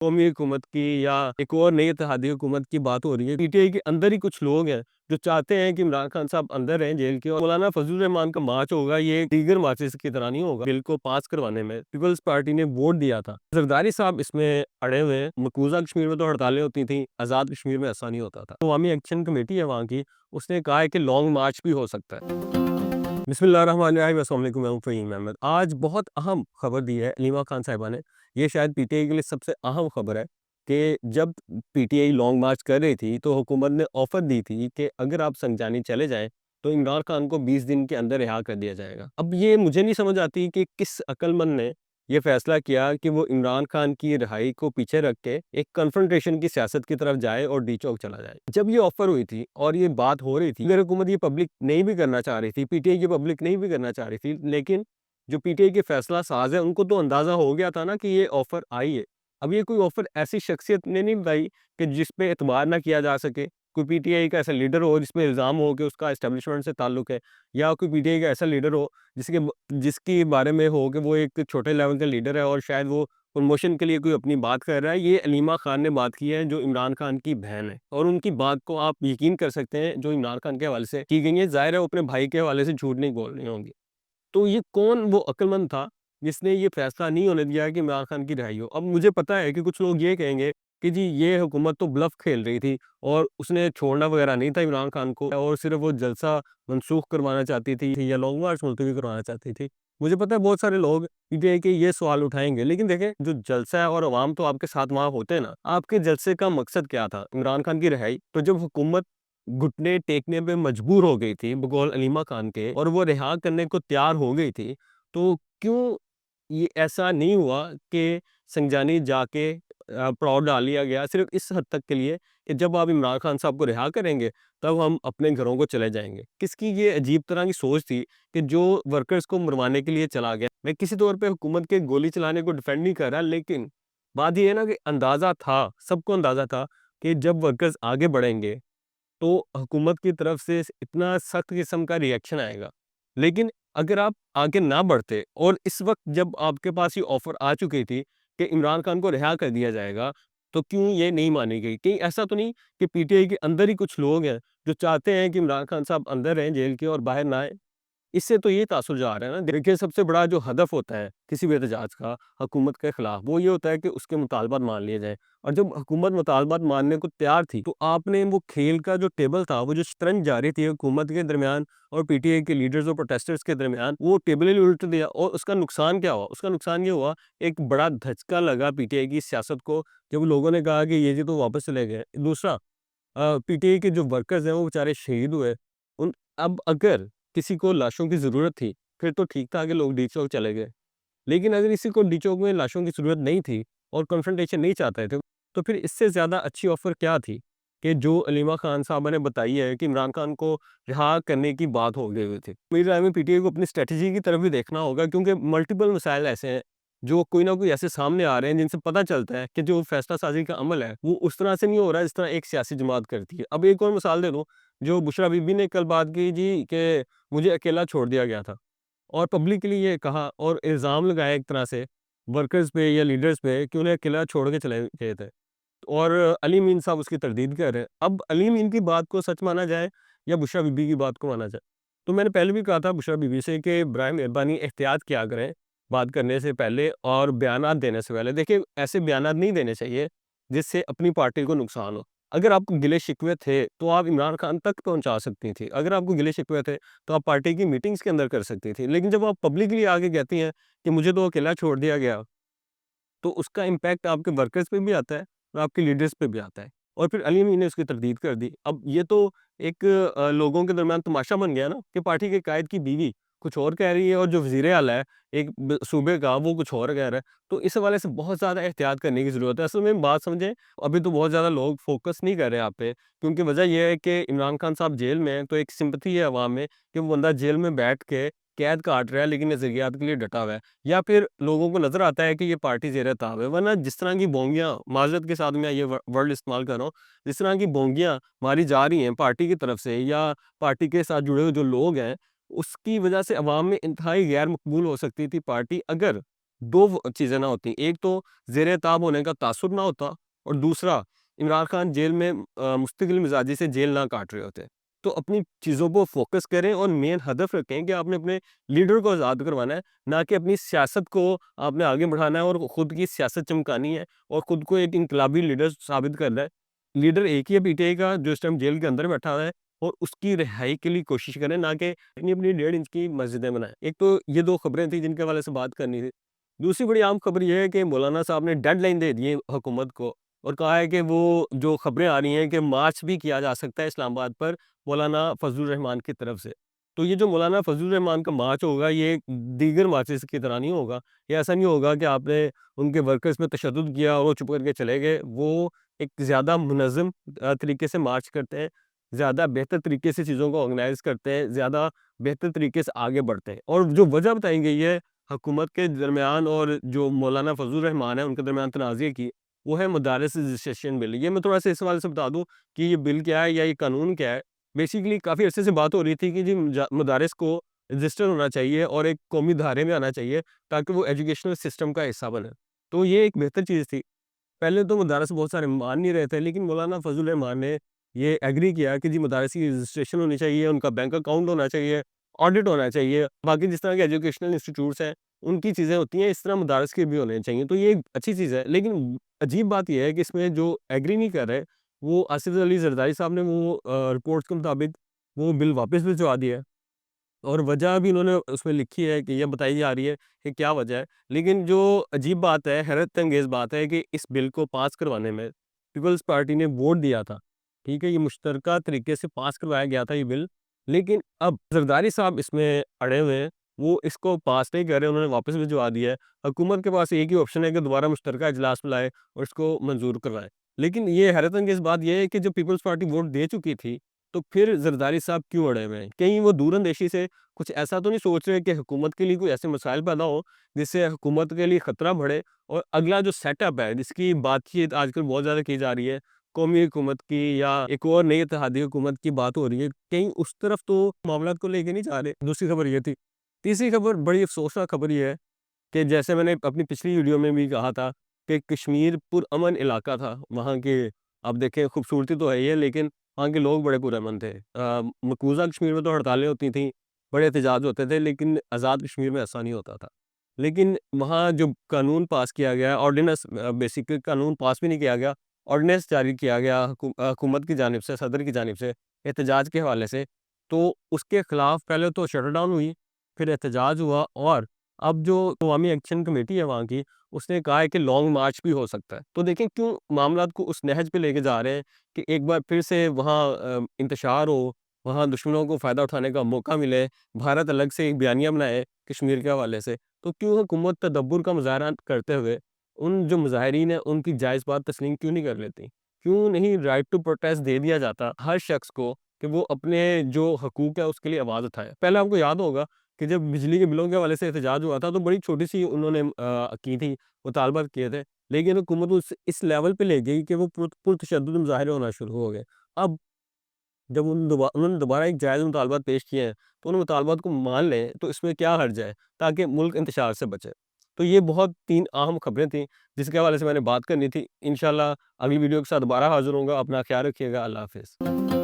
قومی حکومت کی یا ایک اور نئی اتحادی حکومت کی بات ہو رہی ہے۔ پی ٹی آئی کے اندر ہی کچھ لوگ ہیں جو چاہتے ہیں کہ عمران خان صاحب اندر رہیں جیل کے، اور مولانا فضل الرحمان کا مارچ ہوگا یہ دیگر مارچز کی طرح نہیں ہوگا۔ بل کو پاس کروانے میں پیپلز پارٹی نے ووٹ دیا تھا، زرداری صاحب اس میں اڑے ہوئے ہیں۔ مقبوضہ کشمیر میں تو ہڑتالیں ہوتی تھیں، آزاد کشمیر میں ایسا نہیں ہوتا تھا۔ عوامی ایکشن کمیٹی ہے وہاں کی، اس نے کہا ہے کہ لانگ مارچ بھی ہو سکتا ہے۔ بسم اللہ الرحمن الرحیم، السلام علیکم، میں ہوں فہیم احمد۔ آج بہت اہم خبر دی ہے علیمہ خان صاحبہ نے۔ یہ شاید پی ٹی آئی کے لیے سب سے اہم خبر ہے کہ جب P T I long march کر رہی تھی تو حکومت نے آفر دی تھی کہ اگر آپ سنجانی چلے جائیں تو عمران خان کو 20 دن کے اندر رہا کر دیا جائے گا۔ اب یہ مجھے نہیں سمجھ آتی کہ کس عقل مند نے یہ فیصلہ کیا کہ وہ عمران خان کی رہائی کو پیچھے رکھ کے ایک کنفرنٹیشن کی سیاست کی طرف جائے اور ڈی چوک چلا جائے۔ جب یہ آفر ہوئی تھی اور یہ بات ہو رہی تھی، اگر حکومت یہ پبلک نہیں بھی کرنا چاہ رہی تھی، پی ٹی آئی کی پبلک نہیں بھی کرنا چاہ رہی تھی، لیکن جو پی ٹی آئی کے فیصلہ ساز ہیں ان کو تو اندازہ ہو گیا تھا نا کہ یہ آفر آئی ہے۔ اب یہ کوئی آفر ایسی شخصیت نے نہیں بتائی کہ جس پہ اعتبار نہ کیا جا سکے، کوئی پی ٹی آئی کا ایسا لیڈر ہو جس پہ الزام ہو کہ اس کا اسٹیبلشمنٹ سے تعلق ہے، یا کوئی پی ٹی آئی کا ایسا لیڈر ہو جس کے بارے میں ہو کہ وہ ایک چھوٹے لیول کا لیڈر ہے اور شاید وہ پروموشن کے لیے کوئی اپنی بات کر رہا ہے۔ یہ علیمہ خان نے بات کی ہے جو عمران خان کی بہن ہے، اور ان کی بات کو آپ یقین کر سکتے ہیں جو عمران خان کے حوالے سے کی گئی ہے۔ ظاہر ہے وہ اپنے بھائی کے حوالے سے جھوٹ نہیں بول رہی ہوں گی۔ تو یہ کون وہ عقل مند تھا جس نے یہ فیصلہ نہیں ہونے دیا کہ عمران خان کی رہائی ہو؟ اب مجھے پتا ہے کہ کچھ لوگ یہ کہیں گے کہ جی یہ حکومت تو بلف کھیل رہی تھی اور اس نے چھوڑنا وغیرہ نہیں تھا عمران خان کو، اور صرف وہ جلسہ منسوخ کروانا چاہتی تھی یا لانگ مارچ ملتوی کروانا چاہتی تھی۔ مجھے پتا ہے بہت سارے لوگ پی ٹی آئی کے یہ سوال اٹھائیں گے، لیکن دیکھیں جو جلسہ ہے اور عوام تو آپ کے ساتھ وہاں ہوتے ہیں نا، آپ کے جلسے کا مقصد کیا تھا؟ عمران خان کی رہائی۔ تو جب حکومت گھٹنے ٹیکنے پہ مجبور ہو گئی تھی بقول علیمہ خان کے، اور وہ رہا کرنے کو تیار ہو گئی تھی، تو کیوں یہ ایسا نہیں ہوا کہ سنجانی جا کے پراؤڈ ڈال لیا گیا صرف اس حد تک کے لیے کہ جب آپ عمران خان صاحب کو رہا کریں گے تب ہم اپنے گھروں کو چلے جائیں گے؟ کس کی یہ عجیب طرح کی سوچ تھی کہ جو ورکرز کو مروانے کے لیے چلا گیا؟ میں کسی طور پہ حکومت کے گولی چلانے کو ڈیفینڈ نہیں کر رہا، لیکن بات یہ ہے نا کہ اندازہ تھا، سب کو اندازہ تھا کہ جب ورکرز آگے بڑھیں گے تو حکومت کی طرف سے اتنا سخت قسم کا ری ایکشن آئے گا۔ لیکن اگر آپ آگے نہ بڑھتے اور اس وقت جب آپ کے پاس یہ آفر آ چکی تھی کہ عمران خان کو رہا کر دیا جائے گا، تو کیوں یہ نہیں مانی گئی؟ کہیں ایسا تو نہیں کہ پی ٹی آئی کے اندر ہی کچھ لوگ ہیں جو چاہتے ہیں کہ عمران خان صاحب اندر رہیں جیل کے اور باہر نہ آئیں؟ اس سے تو یہ تاثر جا رہا ہے نا۔ دیکھیے سب سے بڑا جو ہدف ہوتا ہے کسی بھی احتجاج کا حکومت کے خلاف، وہ یہ ہوتا ہے کہ اس کے مطالبات مان لیے جائیں، اور جب حکومت مطالبات ماننے کو تیار تھی تو آپ نے وہ کھیل کا جو ٹیبل تھا، وہ جو شطرنج جاری تھی حکومت کے درمیان اور پی ٹی آئی کے لیڈرز اور پروٹیسٹرز کے درمیان، وہ ٹیبل ہی الٹ دیا۔ اور اس کا نقصان کیا ہوا؟ اس کا نقصان یہ ہوا ایک بڑا دھچکا لگا پی ٹی آئی کی سیاست کو، جب لوگوں نے کہا کہ یہ جی تو واپس چلے گئے۔ دوسرا، پی ٹی آئی کے جو ورکرز ہیں وہ بیچارے شہید ہوئے۔ اب اگر کسی کو لاشوں کی ضرورت تھی پھر تو ٹھیک تھا کہ لوگ ڈی چوک چلے گئے، لیکن اگر کسی کو ڈی چوک میں لاشوں کی ضرورت نہیں تھی اور کنفرنٹیشن نہیں چاہتے تھے، تو پھر اس سے زیادہ اچھی آفر کیا تھی کہ جو علیمہ خان صاحبہ نے بتائی ہے کہ عمران خان کو رہا کرنے کی بات ہو گئی ہوئی تھی؟ میری رائے میں پی ٹی آئی کو اپنی اسٹریٹجی کی طرف بھی دیکھنا ہوگا، کیونکہ ملٹیپل مسائل ایسے ہیں جو کوئی نہ کوئی ایسے سامنے آ رہے ہیں جن سے پتہ چلتا ہے کہ جو فیصلہ سازی کا عمل ہے وہ اس طرح سے نہیں ہو رہا ہے جس طرح ایک سیاسی جماعت کرتی ہے۔ اب ایک اور مثال دے دوں، جو بشرا بی بی نے کل بات کی جی کہ مجھے اکیلا چھوڑ دیا گیا تھا، اور پبلکلی یہ کہا اور الزام لگایا ایک طرح سے ورکرز پہ یا لیڈرز پہ کہ انہیں اکیلا چھوڑ کے چلے گئے تھے، اور علی مین صاحب اس کی تردید کر رہے ہیں۔ اب علی مین کی بات کو سچ مانا جائے یا بشرا بی بی کی بات کو مانا جائے، تو میں نے پہلے بھی کہا تھا بشرا بی بی سے کہ برائے مہربانی احتیاط کیا کریں بات کرنے سے پہلے اور بیانات دینے سے پہلے۔ دیکھیں ایسے بیانات نہیں دینے چاہیے جس سے اپنی پارٹی کو نقصان ہو۔ اگر آپ کو گلے شکوے تھے تو آپ عمران خان تک پہنچا سکتی تھی، اگر آپ کو گلے شکوے تھے تو آپ پارٹی کی میٹنگز کے اندر کر سکتی تھی، لیکن جب آپ پبلکلی آگے کہتی ہیں کہ مجھے تو اکیلا چھوڑ دیا گیا، تو اس کا امپیکٹ آپ کے ورکرز پہ بھی آتا ہے اور آپ کے لیڈرز پہ بھی آتا ہے، اور پھر علی مین نے اس کی تردید کر دی۔ اب یہ تو ایک لوگوں کے درمیان تماشا بن گیا نا کہ پارٹی کے قائد کی بیوی کچھ اور کہہ رہی ہے اور جو وزیر اعلیٰ ہے ایک صوبے کا وہ کچھ اور کہہ رہا ہے، تو اس حوالے سے بہت زیادہ احتیاط کرنے کی ضرورت ہے۔ اصل میں بات سمجھیں، ابھی تو بہت زیادہ لوگ فوکس نہیں کر رہے آپ پہ، کیونکہ وجہ یہ ہے کہ عمران خان صاحب جیل میں ہیں، تو ایک سمپتھی ہے عوام میں کہ وہ بندہ جیل میں بیٹھ کے قید کاٹ رہا ہے لیکن نظریات کے لیے ڈٹا ہوا ہے، یا پھر لوگوں کو نظر آتا ہے کہ یہ پارٹی زیر تاب ہے۔ ورنہ جس طرح کی بونگیاں، معذرت کے ساتھ میں یہ ورڈ استعمال کر رہا ہوں، جس طرح کی بونگیاں ماری جا رہی ہیں پارٹی کی طرف سے یا پارٹی کے ساتھ جڑے ہوئے جو لوگ ہیں، اس کی وجہ سے عوام میں انتہائی غیر مقبول ہو سکتی تھی پارٹی، اگر دو چیزیں نہ ہوتی، ایک تو زیر تاب ہونے کا تعصب نہ ہوتا، اور دوسرا عمران خان جیل میں مستقل مزاجی سے جیل نہ کاٹ رہے ہوتے۔ تو اپنی چیزوں کو فوکس کریں اور مین ہدف رکھیں کہ آپ نے اپنے لیڈر کو آزاد کروانا ہے، نہ کہ اپنی سیاست کو آپ نے آگے بڑھانا ہے اور خود کی سیاست چمکانی ہے اور خود کو ایک انقلابی لیڈر ثابت کرنا ہے۔ لیڈر ایک ہی ہے پی ٹی آئی کا جو اس ٹائم جیل کے اندر بیٹھا ہوا ہے، اور اس کی رہائی کے لیے کوشش کریں، نہ کہ اپنی 1.5 انچ کی مسجدیں بنائیں۔ ایک تو یہ دو خبریں تھیں جن کے حوالے سے بات کرنی تھی۔ دوسری بڑی عام خبر یہ ہے کہ مولانا صاحب نے ڈیڈ لائن دے دی ہے حکومت کو، اور کہا ہے کہ وہ جو خبریں آ رہی ہیں کہ مارچ بھی کیا جا سکتا ہے اسلام آباد پر مولانا فضل الرحمان کی طرف سے۔ تو یہ جو مولانا فضل الرحمان کا مارچ ہوگا یہ دیگر مارچز کی طرح نہیں ہوگا۔ یہ ایسا نہیں ہوگا کہ آپ نے ان کے ورکرز میں تشدد کیا اور وہ چپ کر کے چلے گئے۔ وہ ایک زیادہ منظم طریقے سے مارچ کرتے ہیں، زیادہ بہتر طریقے سے چیزوں کو آرگنائز کرتے ہیں، زیادہ بہتر طریقے سے آگے بڑھتے ہیں۔ اور جو وجہ بتائی گئی ہے حکومت کے درمیان اور جو مولانا فضل الرحمان ہیں ان کے درمیان تنازع کی، وہ ہے مدارس رجسٹریشن بل۔ یہ میں تھوڑا سا اس حوالے سے بتا دوں کہ یہ بل کیا ہے یا یہ قانون کیا ہے۔ بیسیکلی کافی عرصے سے بات ہو رہی تھی کہ جی مدارس کو رجسٹر ہونا چاہیے اور ایک قومی دھارے میں آنا چاہیے تاکہ وہ ایجوکیشنل سسٹم کا حصہ بنے۔ تو یہ ایک بہتر چیز تھی۔ پہلے تو مدارس بہت سارے مان نہیں رہے تھے، لیکن مولانا فضل الرحمان نے یہ ایگری کیا کہ جی مدارس کی رجسٹریشن ہونی چاہیے، ان کا بینک اکاؤنٹ ہونا چاہیے، آڈٹ ہونا چاہیے، باقی جس طرح کے ایجوکیشنل انسٹیٹیوٹس ہیں ان کی چیزیں ہوتی ہیں، اس طرح مدارس کے بھی ہونے چاہیے۔ تو یہ ایک اچھی چیز ہے، لیکن عجیب بات یہ ہے کہ اس میں جو ایگری نہیں کر رہے وہ آصف علی زرداری صاحب نے وہ رپورٹس کے مطابق وہ بل واپس بھجوا دیا ہے، اور وجہ بھی انہوں نے اس میں لکھی ہے کہ یہ بتائی جا رہی ہے کہ کیا وجہ ہے۔ لیکن جو عجیب بات ہے، حیرت انگیز بات ہے کہ اس بل کو پاس کروانے میں پیپلز پارٹی نے ووٹ دیا تھا، ٹھیک ہے، یہ مشترکہ طریقے سے پاس کروایا گیا تھا یہ بل، لیکن اب زرداری صاحب اس میں اڑے ہوئے ہیں، وہ اس کو پاس نہیں کر رہے، انہوں نے واپس بھجوا دیا ہے۔ حکومت کے پاس ایک ہی آپشن ہے کہ دوبارہ مشترکہ اجلاس بلائے اور اس کو منظور کروائے۔ لیکن یہ حیرت انگیز بات یہ ہے کہ جب پیپلز پارٹی ووٹ دے چکی تھی تو پھر زرداری صاحب کیوں اڑے ہوئے ہیں؟ کہیں وہ دور اندیشی سے کچھ ایسا تو نہیں سوچ رہے کہ حکومت کے لیے کوئی ایسے مسائل پیدا ہو جس سے حکومت کے لیے خطرہ بڑھے، اور اگلا جو سیٹ اپ ہے جس کی بات چیت آج کل بہت زیادہ کی جا رہی ہے، قومی حکومت کی یا ایک اور نئی اتحادی حکومت کی بات ہو رہی ہے، کہیں اس طرف تو معاملات کو لے کے نہیں جا رہے۔ دوسری خبر یہ تھی۔ تیسری خبر بڑی افسوسناک خبر یہ ہے کہ جیسے میں نے اپنی پچھلی ویڈیو میں بھی کہا تھا کہ کشمیر پرامن علاقہ تھا، وہاں کے آپ دیکھیں خوبصورتی تو ہے ہی ہے، لیکن وہاں کے لوگ بڑے پرامن تھے۔ مقبوضہ کشمیر میں تو ہڑتالیں ہوتی تھیں، بڑے احتجاج ہوتے تھے، لیکن آزاد کشمیر میں ایسا نہیں ہوتا تھا۔ لیکن وہاں جو قانون پاس کیا گیا، آرڈیننس، بیسیکلی قانون پاس بھی نہیں کیا گیا، آرڈیننس جاری کیا گیا حکومت کی جانب سے، صدر کی جانب سے احتجاج کے حوالے سے، تو اس کے خلاف پہلے تو شٹ ڈاؤن ہوئی، پھر احتجاج ہوا، اور اب جو عوامی ایکشن کمیٹی ہے وہاں کی، اس نے کہا ہے کہ لانگ مارچ بھی ہو سکتا ہے۔ تو دیکھیں کیوں معاملات کو اس نہج پہ لے کے جا رہے ہیں کہ ایک بار پھر سے وہاں انتشار ہو، وہاں دشمنوں کو فائدہ اٹھانے کا موقع ملے، بھارت الگ سے ایک بیانیہ بنائے کشمیر کے حوالے سے۔ تو کیوں حکومت تدبر کا مظاہرہ کرتے ہوئے ان جو مظاہرین ہیں ان کی جائز بات تسلیم کیوں نہیں کر لیتی؟ کیوں نہیں رائٹ ٹو پروٹیسٹ دے دیا جاتا ہر شخص کو کہ وہ اپنے جو حقوق ہے اس کے لیے آواز اٹھائے؟ پہلے آپ کو یاد ہوگا کہ جب بجلی کے بلوں کے حوالے سے احتجاج ہوا تھا تو بڑی چھوٹی سی انہوں نے کی تھی، مطالبات کیے تھے، لیکن حکومت اس لیول پہ لے گئی کہ وہ پرتشدد مظاہرے ہونا شروع ہو گئے۔ اب جب انہوں نے دوبارہ ایک جائز مطالبات پیش کیے ہیں تو ان مطالبات کو مان لیں تو اس میں کیا حرج ہے، تاکہ ملک انتشار سے بچے۔ تو یہ بہت 3 اہم خبریں تھیں جس کے حوالے سے میں نے بات کرنی تھی۔ انشاءاللہ اگلی ویڈیو کے ساتھ دوبارہ حاضر ہوں گا۔ اپنا خیال رکھیے گا۔ اللہ حافظ۔